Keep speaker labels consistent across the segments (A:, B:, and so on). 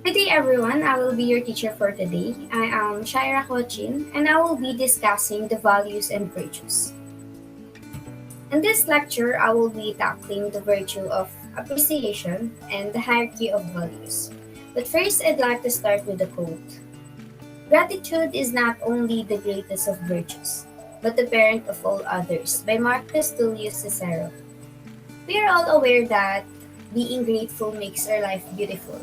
A: Good day, everyone. I will be your teacher for today. I am Shaira Cochin, and I will be discussing the values and virtues. In this lecture, I will be tackling the virtue of appreciation and the hierarchy of values. But first, I'd like to start with a quote. Gratitude is not only the greatest of virtues, but the parent of all others, by Marcus Tullius Cicero. We are all aware that being grateful makes our life beautiful.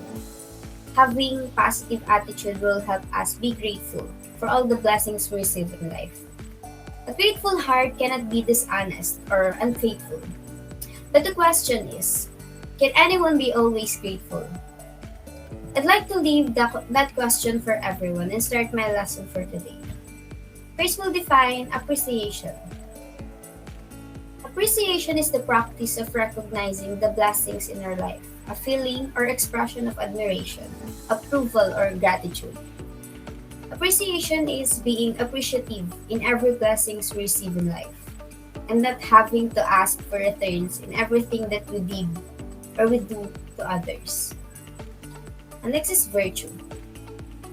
A: Having positive attitude will help us be grateful for all the blessings we receive in life. A grateful heart cannot be dishonest or unfaithful. But the question is, can anyone be always grateful? I'd like to leave that question for everyone and start my lesson for today. First, we'll define appreciation. Appreciation is the practice of recognizing the blessings in our life, a feeling or expression of admiration, approval, or gratitude. Appreciation is being appreciative in every blessings we receive in life, and not having to ask for returns in everything that we did or we do to others. And next is virtue.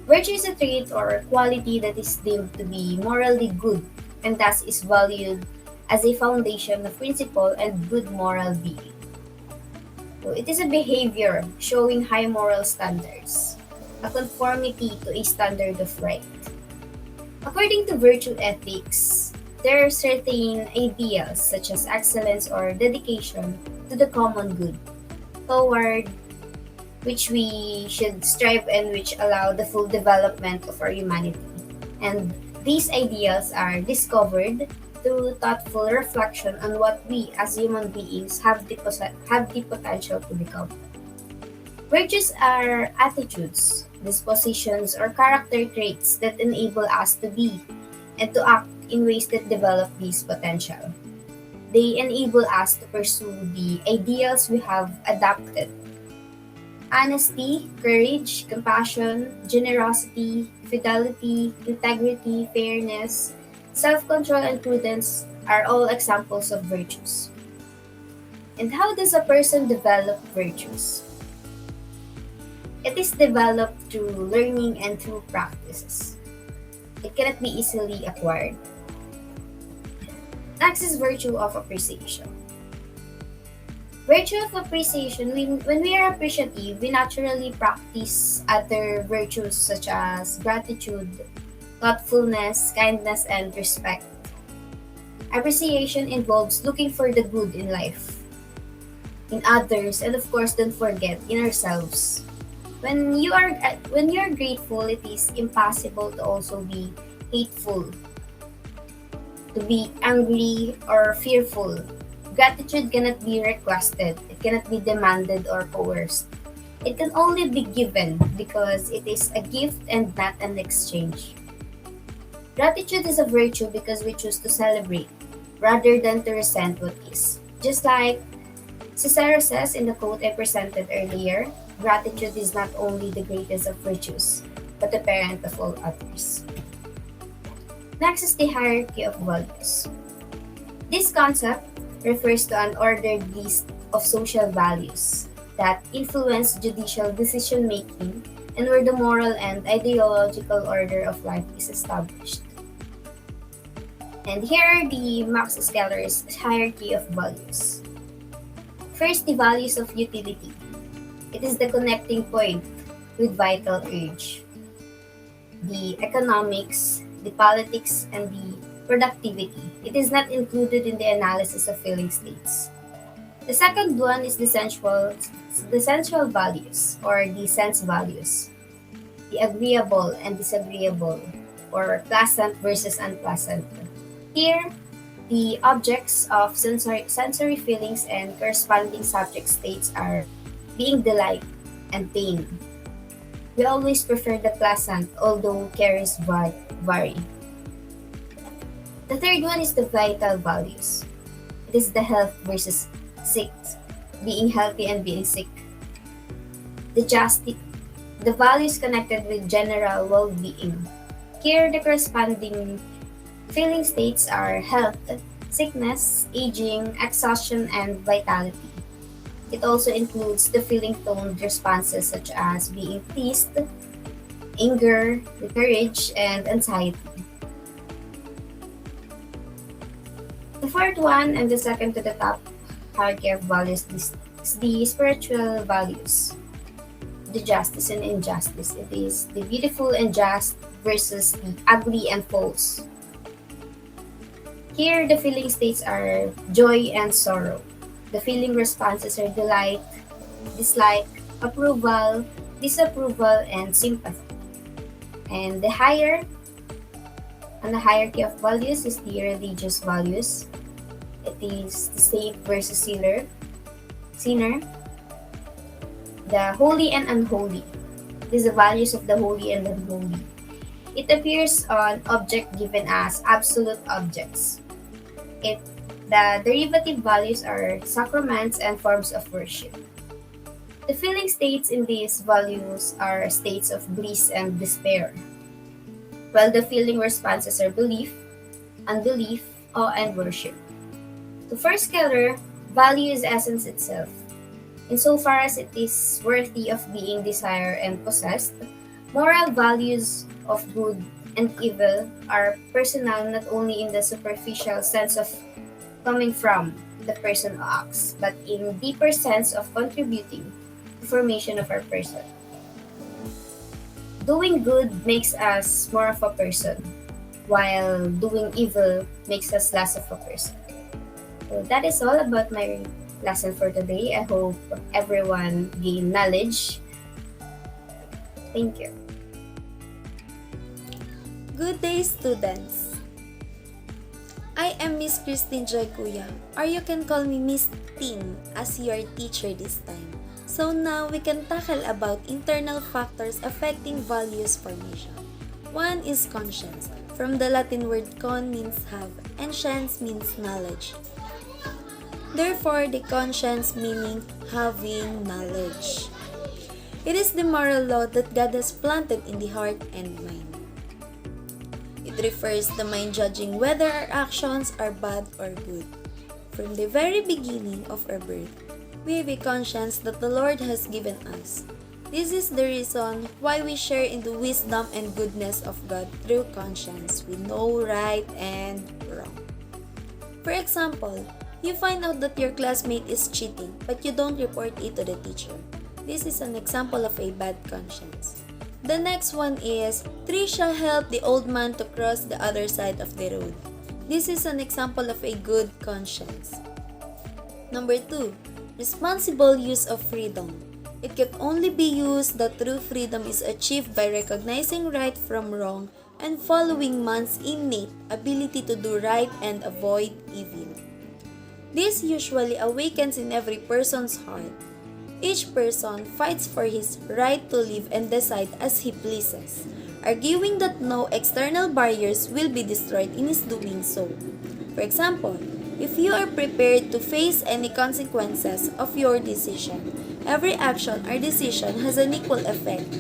A: Virtue is a trait or quality that is deemed to be morally good and thus is valued as a foundation of principle and good moral being. So it is a behavior showing high moral standards, a conformity to a standard of right. According to virtue ethics, there are certain ideals such as excellence or dedication to the common good, toward which we should strive and which allow the full development of our humanity. And these ideals are discovered through thoughtful reflection on what we as human beings have the potential to become. Virtues are attitudes, dispositions, or character traits that enable us to be and to act in ways that develop this potential. They enable us to pursue the ideals we have adopted: honesty, courage, compassion, generosity, fidelity, integrity, fairness, self-control, and prudence are all examples of virtues. And how does a person develop virtues? It is developed through learning and through practices. It cannot be easily acquired. Next is virtue of appreciation. Virtue of appreciation, when we are appreciative, we naturally practice other virtues such as gratitude, thoughtfulness, kindness, and respect. Appreciation involves looking for the good in life, in others, and of course, don't forget, in ourselves. When you are grateful, it is impossible to also be hateful, to be angry or fearful. Gratitude cannot be requested, it cannot be demanded or coerced. It can only be given because it is a gift and not an exchange. Gratitude is a virtue because we choose to celebrate rather than to resent what is. Just like Cicero says in the quote I presented earlier, gratitude is not only the greatest of virtues, but the parent of all others. Next is the hierarchy of values. This concept refers to an ordered list of social values that influence judicial decision making and where the moral and ideological order of life is established. And here are the Max Scheller's hierarchy of values. First, the values of utility. It is the connecting point with vital urge. The economics, the politics, and the productivity. It is not included in the analysis of feeling states. The second one is the sensual values or the sense values. The agreeable and disagreeable or pleasant versus unpleasant. Here, the objects of sensory feelings and corresponding subject states are being delight and pain. We always prefer the pleasant, although cares vary. The third one is the vital values. It is the health versus sick, being healthy and being sick. The values connected with general well-being. Here, the corresponding feeling states are health, sickness, aging, exhaustion, and vitality. It also includes the feeling-toned responses such as being pleased, anger, courage, and anxiety. The fourth one and the second to the top hierarchy of values is the spiritual values, the justice and injustice. It is the beautiful and just versus the ugly and false. Here, the feeling states are joy and sorrow. The feeling responses are delight, dislike, approval, disapproval, and sympathy. And on the hierarchy of values is the religious values. It is the saint versus sinner, the holy and unholy. It is the values of the holy and unholy. It appears on object given as absolute objects. The derivative values are sacraments and forms of worship. The feeling states in these values are states of bliss and despair, while the feeling responses are belief, unbelief, awe, and worship. The first scalar, value is essence itself. Insofar as it is worthy of being desired and possessed, moral values of good and evil are personal not only in the superficial sense of coming from the person who acts, but in deeper sense of contributing to formation of our person. Doing good makes us more of a person, while doing evil makes us less of a person. So that is all about my lesson for today. I hope everyone gained knowledge. Thank you.
B: Good day, students. I am Miss Christine Joy Kuya, or you can call me Miss Tin as your teacher this time. So now we can tackle about internal factors affecting values formation. One is conscience. From the Latin word con means have and science means knowledge. Therefore, the conscience meaning having knowledge. It is the moral law that God has planted in the heart and mind. It refers the mind judging whether our actions are bad or good. From the very beginning of our birth, we have a conscience that the Lord has given us. This is the reason why we share in the wisdom and goodness of God through conscience. We know right and wrong. For example, you find out that your classmate is cheating, but you don't report it to the teacher. This is an example of a bad conscience. The next one is, Trisha helped the old man to cross the other side of the road. This is an example of a good conscience. Number 2, responsible use of freedom. It can only be used that true freedom is achieved by recognizing right from wrong and following man's innate ability to do right and avoid evil. This usually awakens in every person's heart. Each person fights for his right to live and decide as he pleases, arguing that no external barriers will be destroyed in his doing so. For example, if you are prepared to face any consequences of your decision, every action or decision has an equal effect.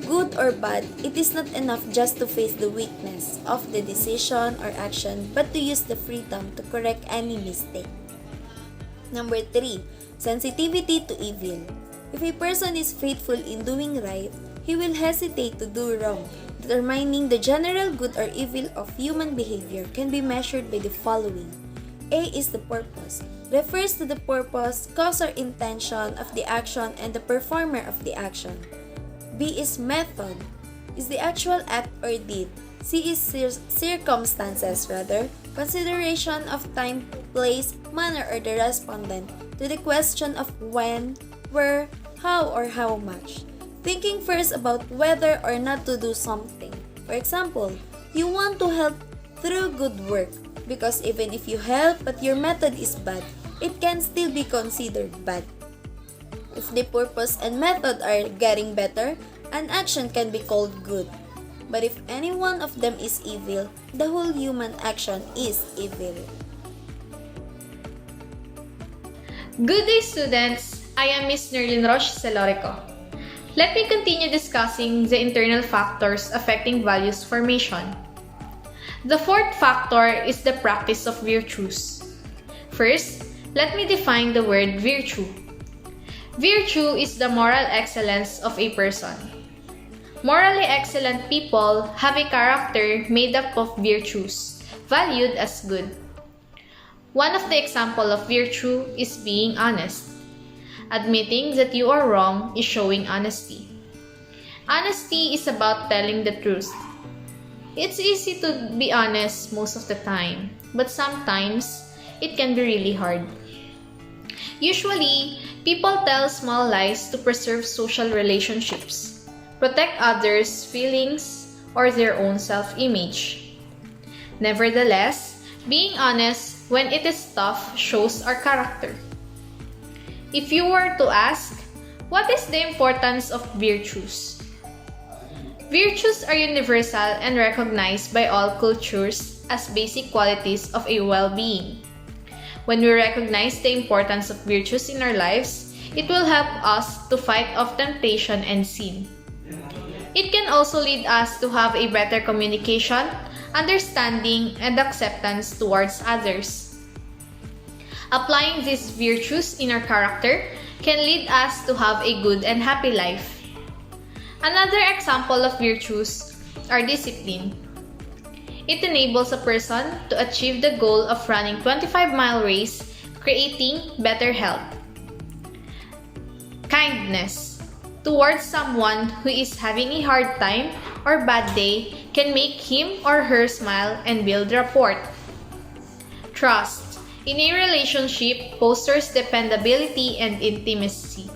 B: Good or bad, it is not enough just to face the weakness of the decision or action, but to use the freedom to correct any mistake. Number 3, sensitivity to evil. If a person is faithful in doing right, he will hesitate to do wrong. Determining the general good or evil of human behavior can be measured by the following. A is the purpose. Refers to the purpose, cause or intention of the action and the performer of the action. B is method. Is the actual act or deed. C is circumstances rather. Consideration of time, place, manner or the respondent to the question of when, where, how or how much. Thinking first about whether or not to do something. For example, you want to help through good work because even if you help but your method is bad, it can still be considered bad. If the purpose and method are getting better, an action can be called good. But if any one of them is evil, the whole human action is evil.
C: Good day, students! I am Miss Nerlin Roche Celorico. Let me continue discussing the internal factors affecting values formation. The fourth factor is the practice of virtues. First, let me define the word virtue. Virtue is the moral excellence of a person. Morally excellent people have a character made up of virtues, valued as good. One of the examples of virtue is being honest. Admitting that you are wrong is showing honesty. Honesty is about telling the truth. It's easy to be honest most of the time, but sometimes it can be really hard. Usually, people tell small lies to preserve social relationships, protect others' feelings, or their own self-image. Nevertheless, being honest when it is tough shows our character. If you were to ask, what is the importance of virtues? Virtues are universal and recognized by all cultures as basic qualities of a well-being. When we recognize the importance of virtues in our lives, it will help us to fight off temptation and sin. It can also lead us to have a better communication, understanding, and acceptance towards others. Applying these virtues in our character can lead us to have a good and happy life. Another example of virtues are discipline. It enables a person to achieve the goal of running 25-mile race, creating better health. Kindness towards someone who is having a hard time or bad day can make him or her smile and build rapport. Trust in a relationship fosters dependability and intimacy,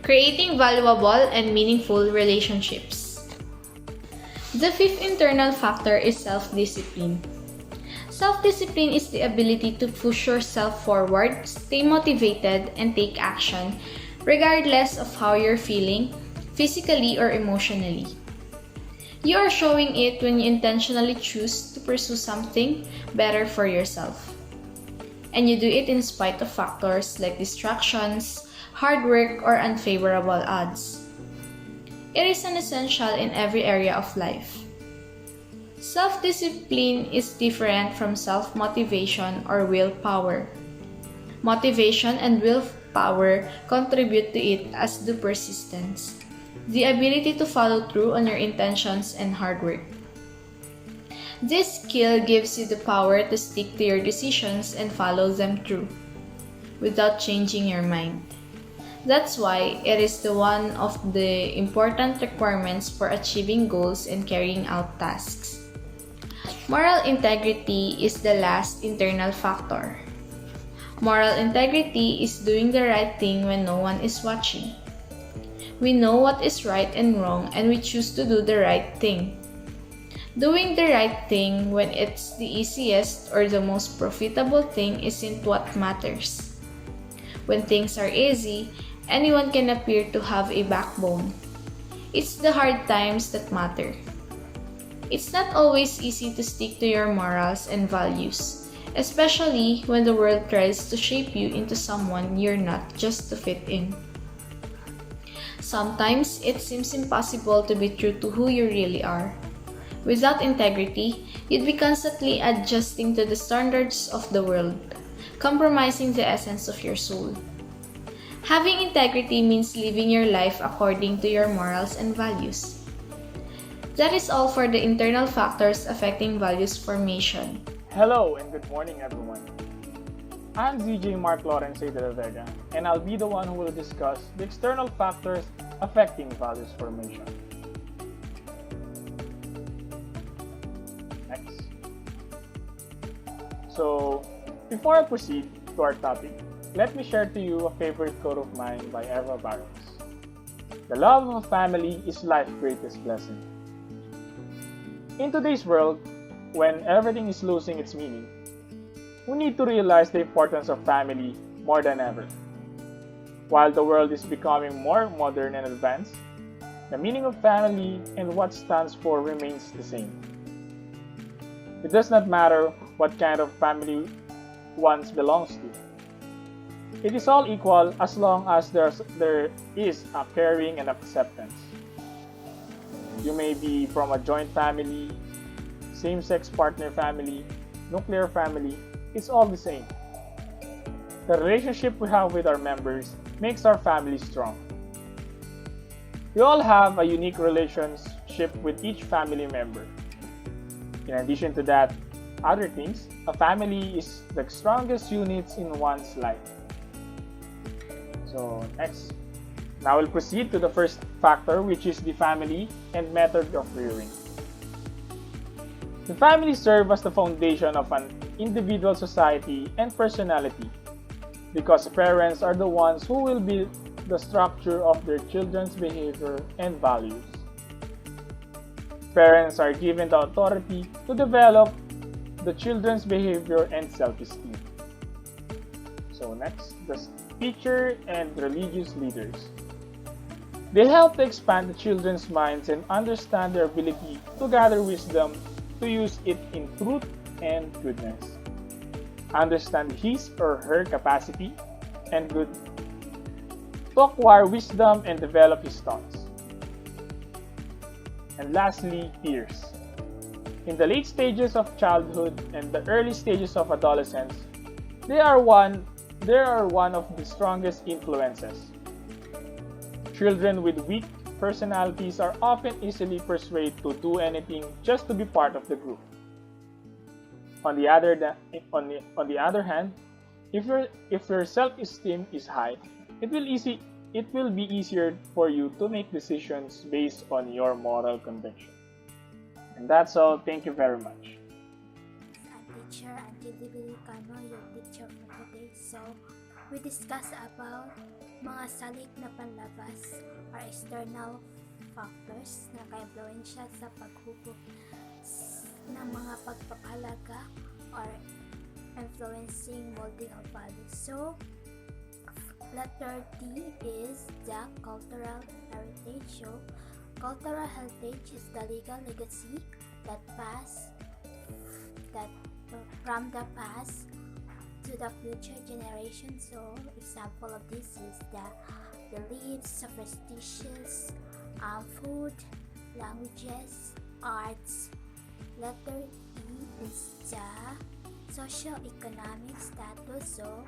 C: creating valuable and meaningful relationships. The fifth internal factor is self-discipline. Self-discipline is the ability to push yourself forward, stay motivated, and take action, regardless of how you're feeling, physically or emotionally. You are showing it when you intentionally choose to pursue something better for yourself. And you do it in spite of factors like distractions, hard work, or unfavorable odds. It is an essential in every area of life. Self-discipline is different from self-motivation or willpower. Motivation and willpower contribute to it as do persistence, the ability to follow through on your intentions and hard work. This skill gives you the power to stick to your decisions and follow them through, without changing your mind. That's why it is one of the important requirements for achieving goals and carrying out tasks. Moral integrity is the last internal factor. Moral integrity is doing the right thing when no one is watching. We know what is right and wrong and we choose to do the right thing. Doing the right thing when it's the easiest or the most profitable thing isn't what matters. When things are easy, anyone can appear to have a backbone. It's the hard times that matter. It's not always easy to stick to your morals and values, especially when the world tries to shape you into someone you're not just to fit in. Sometimes it seems impossible to be true to who you really are. Without integrity, you'd be constantly adjusting to the standards of the world, compromising the essence of your soul. Having integrity means living your life according to your morals and values. That is all for the internal factors affecting values formation.
D: Hello and good morning everyone. I'm ZJ Mark Lawrence de la Vega and I'll be the one who will discuss the external factors affecting values formation. Next. So, before I proceed to our topic, let me share to you a favorite quote of mine by Eva Barros. The love of a family is life's greatest blessing. In today's world, when everything is losing its meaning, we need to realize the importance of family more than ever. While the world is becoming more modern and advanced, the meaning of family and what stands for remains the same. It does not matter what kind of family one belongs to. It is all equal as long as there is a caring and acceptance. You may be from a joint family, same-sex partner family, nuclear family, it's all the same. The relationship we have with our members makes our family strong. We all have a unique relationship with each family member. In addition to that, other things, a family is the strongest units in one's life. So next, now we'll proceed to the first factor, which is the family and method of rearing. The family serves as the foundation of an individual society and personality because parents are the ones who will build the structure of their children's behavior and values. Parents are given the authority to develop the children's behavior and self-esteem. So next, the teacher and religious leaders. They help to expand the children's minds and understand their ability to gather wisdom to use it in truth and goodness. Understand his or her capacity and good to acquire wisdom and develop his thoughts. And lastly, peers. In the late stages of childhood and the early stages of adolescence, they are one of the strongest influences. Children with weak personalities are often easily persuaded to do anything just to be part of the group. On the other hand, if your self-esteem is high, it will be easier for you to make decisions based on your moral conviction. And that's all. Thank you very much.
E: I'm teacher Auntie Libby Cano, your teacher for today. So, we discuss about mga salik na panlabas or external factors na ka-influensya sa paghubog ng mga pagpapahalaga or influencing molding of values. So, letter D is the cultural heritage. So, cultural heritage is the legal legacy that from the past to the future generation. So, example of this is the beliefs, superstitions, food, languages, arts. Letter E is the socio-economic status. So,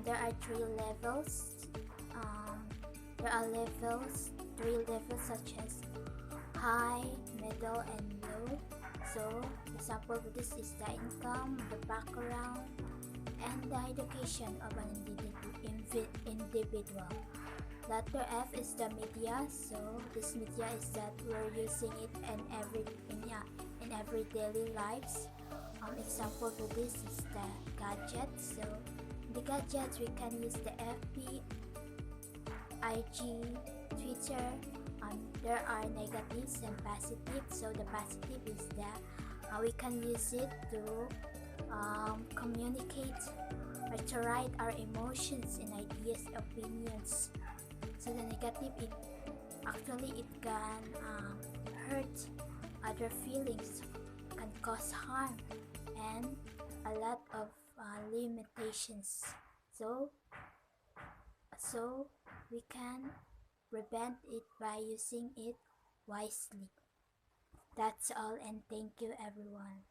E: there are three levels. Three levels such as high, middle, and low. So, example of this is the income, the background, and the education of an individual. Letter F is the media. So, this media is that we're using it in every daily lives. Example for this is the gadgets. So, the gadgets we can use the FB, IG, Twitter. There are negatives and positives. So the positive is that we can use it to communicate or to write our emotions and ideas, opinions. So the negative, it can hurt other feelings, can cause harm, and a lot of limitations. So we can prevent it by using it wisely. That's all, and thank you everyone.